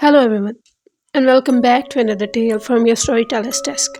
Hello everyone and welcome back to another tale from your storyteller's desk.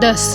10.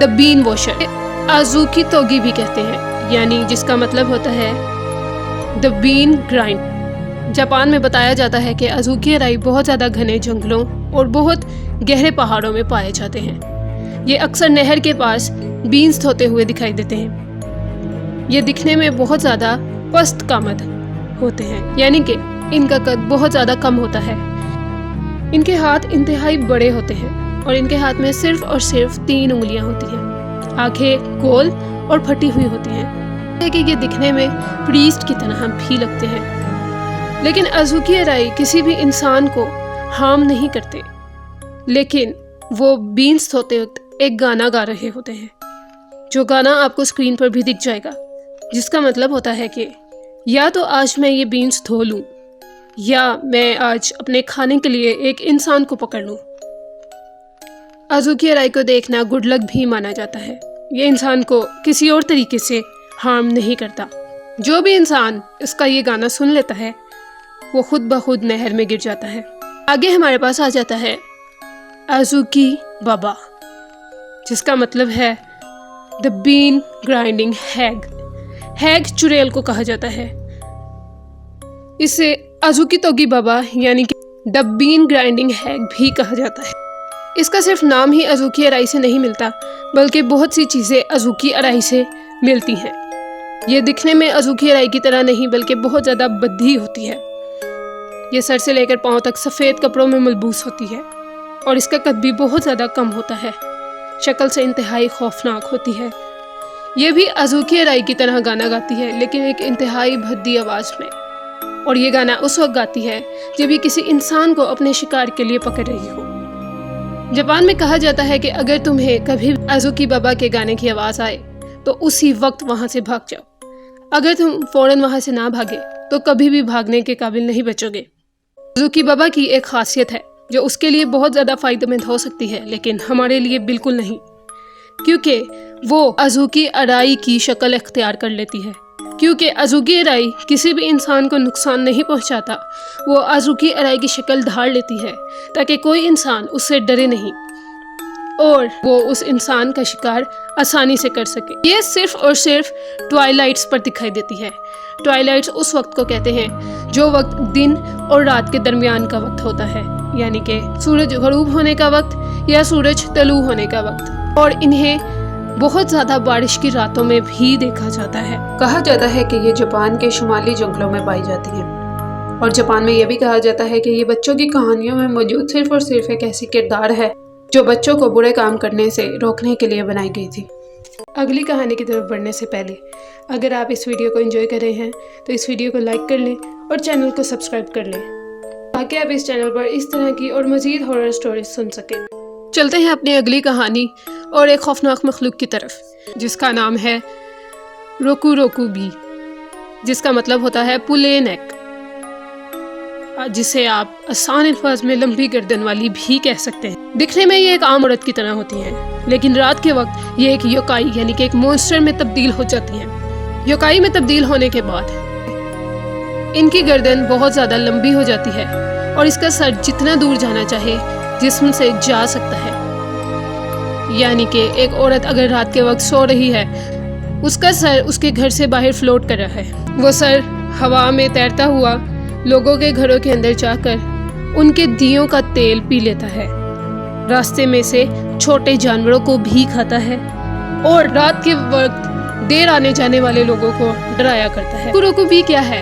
The bean washer, Azuki togi بھی کہتے ہیں، یعنی جس کا مطلب ہوتا ہے دا بین گرائنڈ۔ جاپان میں بتایا جاتا ہے کہ آزوکی ارائی بہت زیادہ گھنے جنگلوں اور بہت گہرے پہاڑوں میں پائے جاتے ہیں۔ یہ اکثر نہر کے پاس بینز دھوتے ہوئے دکھائی دیتے ہیں۔ یہ دکھنے میں بہت زیادہ پست قامت ہوتے ہیں، یعنی کہ ان کا قد بہت زیادہ کم ہوتا ہے۔ ان کے ہاتھ انتہائی بڑے ہوتے ہیں اور ان کے ہاتھ میں صرف اور صرف 3 انگلیاں ہوتی ہیں۔ آنکھیں گول اور پھٹی ہوئی ہوتی ہیں کہ یہ دکھنے میں پریسٹ کی طرح بھی لگتے ہیں۔ لیکن آزوکی ارائی کسی بھی انسان کو ہارم نہیں کرتے، لیکن وہ بینز دھوتے وقت ایک گانا گا رہے ہوتے ہیں، جو گانا آپ کو اسکرین پر بھی دکھ جائے گا، جس کا مطلب ہوتا ہے کہ یا تو آج میں یہ بینز دھو لوں یا میں آج اپنے کھانے کے لیے ایک انسان کو پکڑ لوں۔ آزوکی ارائی کو دیکھنا گڈ لک بھی مانا جاتا ہے۔ یہ انسان کو کسی اور طریقے سے ہارم نہیں کرتا۔ جو بھی انسان اس کا یہ گانا سن لیتا ہے وہ خود بخود نہر میں گر جاتا ہے۔ آگے ہمارے پاس آ جاتا ہے آزوکی بابا، جس کا مطلب ہے دا بین گرائنڈنگ ہیگ۔ ہیگ چڑیل کو کہا جاتا ہے۔ اسے آزوکی توگی بابا یعنی کہ دا بین گرائنڈنگ ہیگ بھی کہا جاتا ہے۔ اس کا صرف نام ہی آزوکی ارائی سے نہیں ملتا، بلکہ بہت سی چیزیں آزوکی ارائی سے ملتی ہیں۔ یہ دکھنے میں آزوکی ارائی کی طرح نہیں بلکہ بہت زیادہ بدھی ہوتی ہے۔ یہ سر سے لے کر پاؤں تک سفید کپڑوں میں ملبوس ہوتی ہے اور اس کا قد بھی بہت زیادہ کم ہوتا ہے۔ شکل سے انتہائی خوفناک ہوتی ہے۔ یہ بھی آزوکی ارائی کی طرح گانا گاتی ہے، لیکن ایک انتہائی بھدی آواز میں، اور یہ گانا اس وقت گاتی ہے جب یہ کسی انسان کو اپنے شکار کے لیے پکڑ رہی ہو۔ جاپان میں کہا جاتا ہے کہ اگر تمہیں کبھی آزوکی بابا کے گانے کی آواز آئے تو اسی وقت وہاں سے بھاگ جاؤ۔ اگر تم فوراً وہاں سے نہ بھاگے تو کبھی بھی بھاگنے کے قابل نہیں بچو گے۔ آزوکی بابا کی ایک خاصیت ہے جو اس کے لیے بہت زیادہ فائدہ مند ہو سکتی ہے، لیکن ہمارے لیے بالکل نہیں، کیونکہ وہ آزوکی ارائی کی شکل اختیار کر لیتی ہے۔ کیونکہ آزوکی ارائی کسی بھی انسان کو نقصان نہیں پہنچاتا، وہ آزوکی ارائی کی شکل دھار لیتی ہے تاکہ کوئی انسان اس سے ڈرے نہیں اور وہ اس انسان کا شکار آسانی سے کر سکے۔ یہ صرف اور صرف ٹوائلائٹس پر دکھائی دیتی ہے۔ ٹوائلائٹس اس وقت کو کہتے ہیں جو وقت دن اور رات کے درمیان کا وقت ہوتا ہے، یعنی کہ سورج غروب ہونے کا وقت یا سورج طلوع ہونے کا وقت، اور انہیں بہت زیادہ بارش کی راتوں میں بھی دیکھا جاتا ہے۔ کہا جاتا ہے کہ یہ جاپان کے شمالی جنگلوں میں پائی جاتی ہیں، اور جاپان میں یہ بھی کہا جاتا ہے کہ یہ بچوں کی کہانیوں میں موجود صرف اور صرف ایک ایسی کردار ہے جو بچوں کو برے کام کرنے سے روکنے کے لیے بنائی گئی تھی۔ اگلی کہانی کی طرف بڑھنے سے پہلے اگر آپ اس ویڈیو کو انجوائے کر رہے ہیں تو اس ویڈیو کو لائک کر لیں اور چینل کو سبسکرائب کر لیں تاکہ آپ اس چینل پر اس طرح کی اور مزید ہارر سٹوریز سن سکیں۔ چلتے ہیں اپنی اگلی کہانی اور ایک خوفناک مخلوق کی طرف، جس کا نام ہے روکو روکو بی، جس کا مطلب ہوتا ہے پلے نیک، جسے آپ آسان الفاظ میں لمبی گردن والی بھی کہہ سکتے ہیں۔ دکھنے میں یہ ایک عام عورت کی طرح ہوتی ہیں، لیکن رات کے وقت یہ ایک یوکائی یعنی کہ ایک مونسٹر میں تبدیل ہو جاتی ہیں۔ یوکائی میں تبدیل ہونے کے بعد ان کی گردن بہت زیادہ لمبی ہو جاتی ہے اور اس کا سر جتنا دور جانا چاہے جسم سے جا سکتا ہے، یعنی کہ ایک عورت اگر رات کے وقت سو رہی ہے، اس کا سر اس کے گھر سے باہر فلوٹ کر رہا ہے، وہ سر ہوا میں تیرتا ہوا لوگوں کے گھروں کے اندر جا کر ان کے دیوں کا تیل پی لیتا ہے، راستے میں سے چھوٹے جانوروں کو بھی کھاتا ہے اور رات کے وقت دیر آنے جانے والے لوگوں کو ڈرایا کرتا ہے۔ روکو بی کیا ہے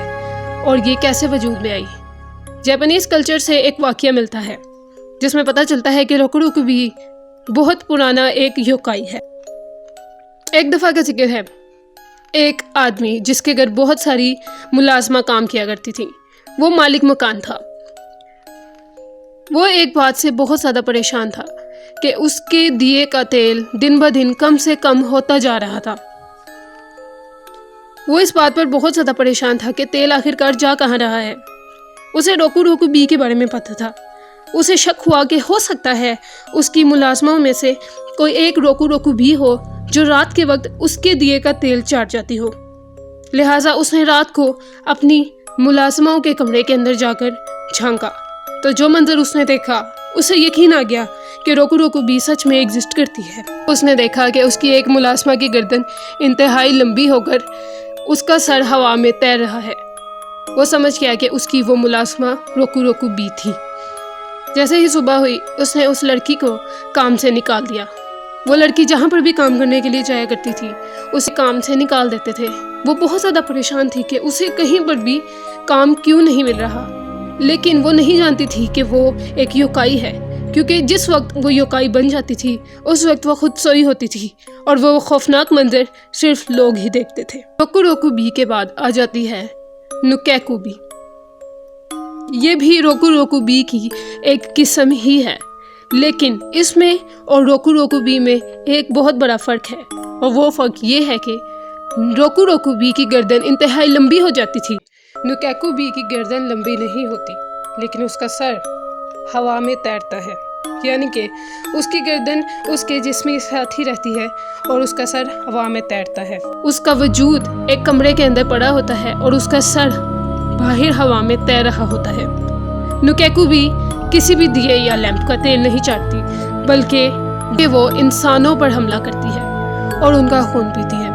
اور یہ کیسے وجود میں آئی؟ جاپانیز کلچر سے ایک واقعہ ملتا ہے جس میں پتہ چلتا ہے کہ روکو روکو بی بہت پرانا ایک یوکائی ہے۔ ایک دفعہ کا ذکر ہے، ایک آدمی جس کے گھر بہت ساری ملازمہ کام کیا کرتی تھی، وہ مالک مکان تھا۔ وہ ایک بات سے بہت زیادہ پریشان تھا کہ اس کے دیے کا تیل دن بہ دن کم سے کم ہوتا جا رہا تھا۔ وہ اس بات پر بہت زیادہ پریشان تھا کہ تیل آخرکار جا کہاں رہا ہے۔ اسے روکو روکو بی کے بارے میں پتہ تھا۔ اسے شک ہوا کہ ہو سکتا ہے اس کی ملازموں میں سے کوئی ایک روکو روکو بی ہو جو رات کے وقت اس کے دیے کا تیل چاٹ جاتی ہو۔ لہٰذا اس نے رات کو اپنی ملازموں کے کمرے کے اندر جا کر جھانکا تو جو منظر اس نے دیکھا اسے یقین آ گیا کہ روکو روکو بی سچ میں ایگزسٹ کرتی ہے۔ اس نے دیکھا کہ اس کی ایک ملازمہ کی گردن انتہائی لمبی ہو کر اس کا سر ہوا میں تیر رہا ہے۔ وہ سمجھ گیا کہ اس کی وہ ملازمہ روکو روکو بی تھی۔ جیسے ہی صبح ہوئی اس نے اس لڑکی کو کام سے نکال دیا۔ وہ لڑکی جہاں پر بھی کام کرنے کے لیے جایا کرتی تھی اسے کام سے نکال دیتے تھے۔ وہ بہت زیادہ پریشان تھی کہ اسے کہیں پر بھی کام کیوں نہیں مل رہا، لیکن وہ نہیں جانتی تھی کہ وہ ایک یوکائی ہے، کیونکہ جس وقت وہ یوکائی بن جاتی تھی اس وقت وہ خود سوئی ہوتی تھی اور وہ خوفناک منظر صرف لوگ ہی دیکھتے تھے۔ روکو روکو بی کے بعد آ جاتی ہے نوکیکو بی۔ یہ بھی روکو روکو بی کی ایک قسم ہی ہے، لیکن اس میں اور روکو روکو بی میں ایک بہت بڑا فرق ہے، اور وہ فرق یہ ہے کہ روکو روکو بی کی گردن انتہائی لمبی ہو جاتی تھی، نوکیکو بی کی گردن لمبی نہیں ہوتی، لیکن اس کا سر ہوا میں تیرتا ہے، یعنی کہ اس کی گردن اس کے جسم کے ساتھ ہی رہتی ہے اور اس کا سر ہوا میں تیرتا ہے۔ اس کا وجود ایک کمرے کے اندر پڑا ہوتا ہے اور اس کا سر باہر ہوا میں تیر رہا ہوتا ہے۔ نوکیکو بھی کسی بھی دیے یا لیمپ کا تیل نہیں چاٹتی، بلکہ وہ انسانوں پر حملہ کرتی ہے اور ان کا خون پیتی ہے۔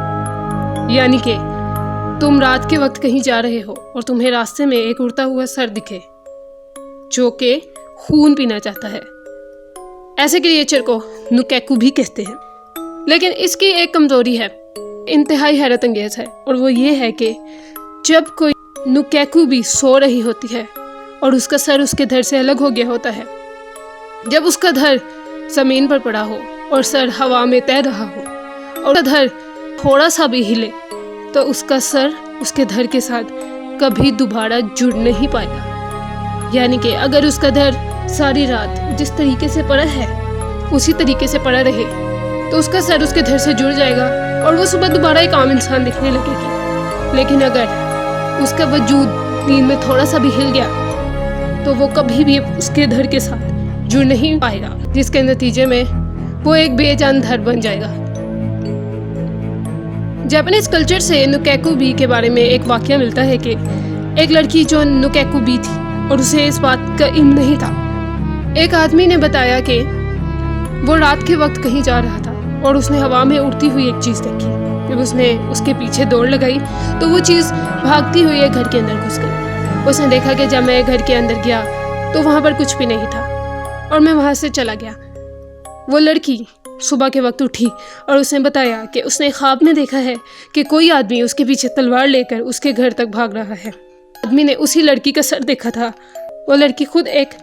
یعنی کہ تم رات کے وقت کہیں جا رہے ہو اور تمہیں راستے میں ایک اڑتا ہوا سر دکھے جو کہ خون پینا چاہتا ہے، ایسے کریچر کو نوکیکو بھی کہتے ہیں۔ لیکن اس کی ایک کمزوری ہے، انتہائی حیرت انگیز ہے، اور وہ یہ ہے کہ جب کوئی نوکیکو بھی سو رہی ہوتی ہے اور اس کا سر اس کے دھڑ سے الگ ہو گیا ہوتا ہے، جب اس کا دھڑ زمین پر پڑا ہو اور سر ہوا میں تیر رہا ہو اور اس کا دھڑ تھوڑا سا بھی ہلے تو اس کا سر اس کے دھڑ کے ساتھ کبھی دوبارہ جڑ نہیں پائے گا۔ یعنی کہ اگر اس کا دھڑ ساری رات جس طریقے سے پڑا ہے اسی طریقے سے پڑا رہے تو اس کا سر اس کے دھڑ سے جڑ جائے گا اور وہ صبح دوبارہ ایک عام انسان دکھنے لگے گی۔ لیکن اگر اس کا وجود نیند میں تھوڑا سا بھی ہل گیا تو وہ کبھی بھی اس کے دھڑ کے ساتھ جڑ نہیں پائے گا، جس کے نتیجے میں وہ ایک بے جان دھڑ بن جائے گا۔ جاپانیز کلچر سے نوکیکو بی کے بارے میں ایک واقعہ ملتا ہے کہ ایک لڑکی جو نوکیکو بی تھی اور اسے اس بات کا علم نہیں تھا، ایک آدمی نے بتایا کہ وہ رات کے وقت کہیں جا رہا تھا اور اس نے ہوا میں اڑتی ہوئی ایک چیز دیکھی۔ جب اس نے اس کے پیچھے دوڑ لگائی تو وہ چیز بھاگتی ہوئی ایک گھر کے اندر گھس گئی۔ اس نے دیکھا کہ جب میں گھر کے اندر گیا تو وہاں پر کچھ بھی نہیں تھا اور میں وہاں سے چلا گیا۔ وہ لڑکی صبح کے وقت اٹھی اور اس نے بتایا کہ اس نے خواب میں دیکھا ہے کہ کوئی آدمی اس کے پیچھے تلوار لے کر اس کے گھر تک بھاگ رہا ہے۔ آدمی نے اسی لڑکی کا سر دیکھا تھا، وہ لڑکی خود ایک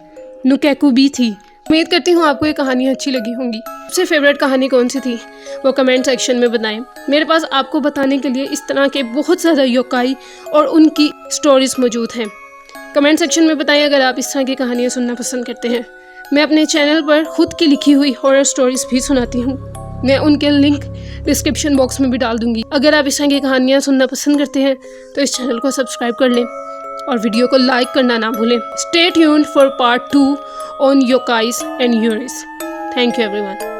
نوکیکو بی تھی۔ امید کرتی ہوں آپ کو یہ کہانی اچھی لگی ہوں گی۔ سب سے فیوریٹ کہانی کون سی تھی وہ کمنٹ سیکشن میں بتائیں۔ میرے پاس آپ کو بتانے کے لیے اس طرح کے بہت زیادہ یوکائی اور ان کی سٹوریز موجود ہیں۔ کمنٹ سیکشن میں بتائیں اگر آپ اس طرح کی کہانیاں سننا پسند کرتے ہیں۔ میں اپنے چینل پر خود کی لکھی ہوئی ہارر سٹوریز بھی سناتی ہوں، میں ان کے لنک ڈسکرپشن باکس میں بھی ڈال دوں گی۔ اگر آپ اس طرح کی کہانیاں سننا پسند کرتے ہیں تو اس چینل کو سبسکرائب کر لیں اور ویڈیو کو لائک کرنا نہ بھولیں۔ Stay tuned for part 2 on yokais and yuris. Thank you everyone.